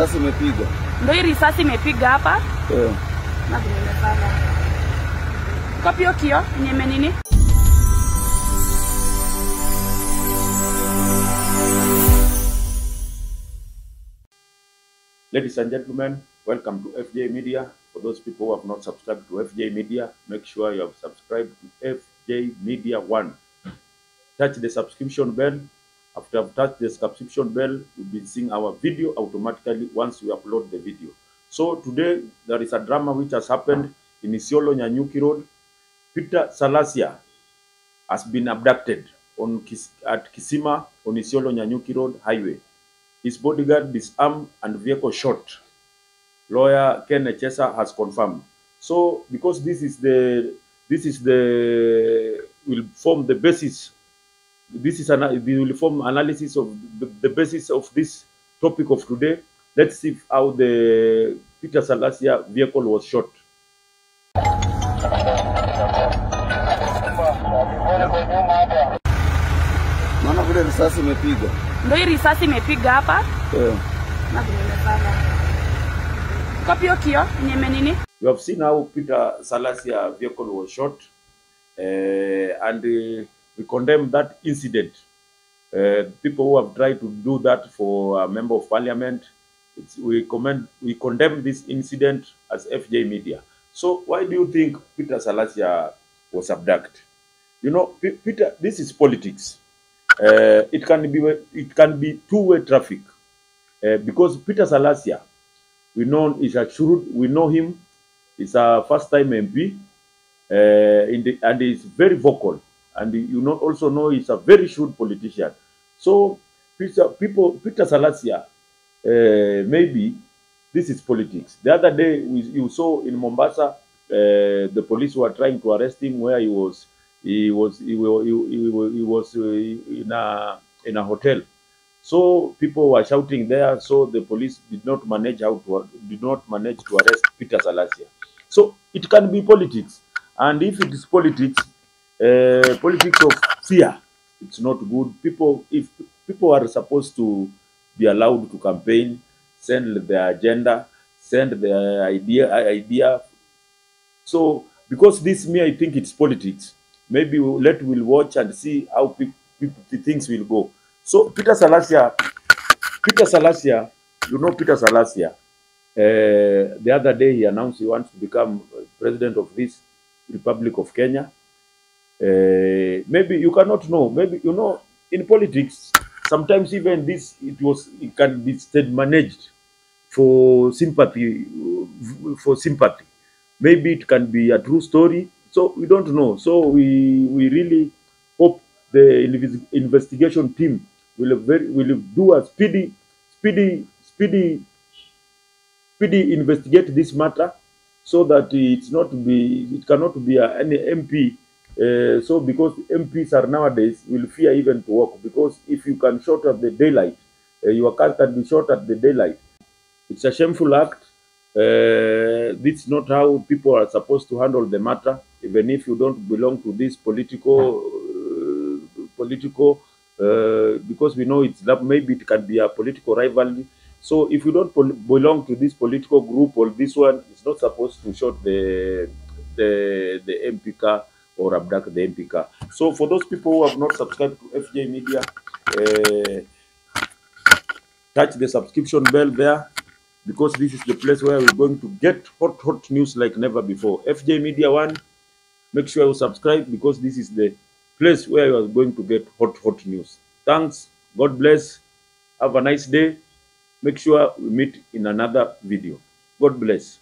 risasi imepiga. Ndio hii risasi imepiga hapa. Na vile imefanya. Kopio kio nyeme nini? Ladies and gentlemen, welcome to FJ Media. For those people who have not subscribed to FJ Media, make sure you have subscribed to FJ Media 1. Touch the subscription bell. After you've touched the subscription bell, you'll be seeing our video automatically once we upload the video. So today, there is a drama which has happened in Isiolo Nyanyuki Road. Peter Salasya has been abducted at Kisima on Isiolo Nyanyuki Road Highway. His bodyguard disarmed and vehicle shot. Lawyer Ken Echesa has confirmed. So, because this will form the basis. We will form analysis of the basis of this topic of today. Let's see how the Peter Salasya vehicle was shot. Maana vile risasi imepiga. Ndio hii risasi imepiga hapa. Na vile imefanya. Kopio kio nyeme nini? You have seen how Peter Salasya vehicle was shot, and we condemn that incident. People who have tried to do that for a member of parliament, we condemn this incident as FJ Media. So why do you think Peter Salasya was abducted? You know, Peter, this is politics. It can be two-way traffic, because Peter Salasya, we know him. He's a first-time MP, and he's very vocal, and you also know he's a very shrewd politician. So Peter Salasya, maybe this is politics. The other day you saw in Mombasa, the police were trying to arrest him where he was in a hotel. So people were shouting there. So the police did not manage to arrest Peter Salasya. So it can be politics, and if it is politics, politics of fear, it's not good. If people are supposed to be allowed to campaign, send their agenda, send their idea. So because I think it's politics. Maybe we'll watch and see how things will go. So Peter Salasya, you know Peter Salasya, the other day he announced he wants to become president of this Republic of Kenya. Maybe you cannot know. Maybe you know in politics sometimes even it can be state managed for sympathy. Maybe it can be a true story. So we don't know. So we really hope the investigation team will do a speedy investigate this matter, so that it cannot be any MP. So because MPs are nowadays will fear even to walk, because if you can shot at the daylight, your car can be shot at the daylight. It's a shameful act. This is not how people are supposed to handle the matter. Even if you don't belong to this political, because we know maybe it can be a political rivalry. So if you don't belong to this political group or this one, it's not supposed to shoot the MP car or abduct the MP car. So for those people who have not subscribed to FJ Media, touch the subscription bell there, because this is the place where we're going to get hot news like never before. FJ Media 1, make sure you subscribe, because this is the place where you are going to get hot news. Thanks. God bless. Have a nice day. Make sure we meet in another video. God bless.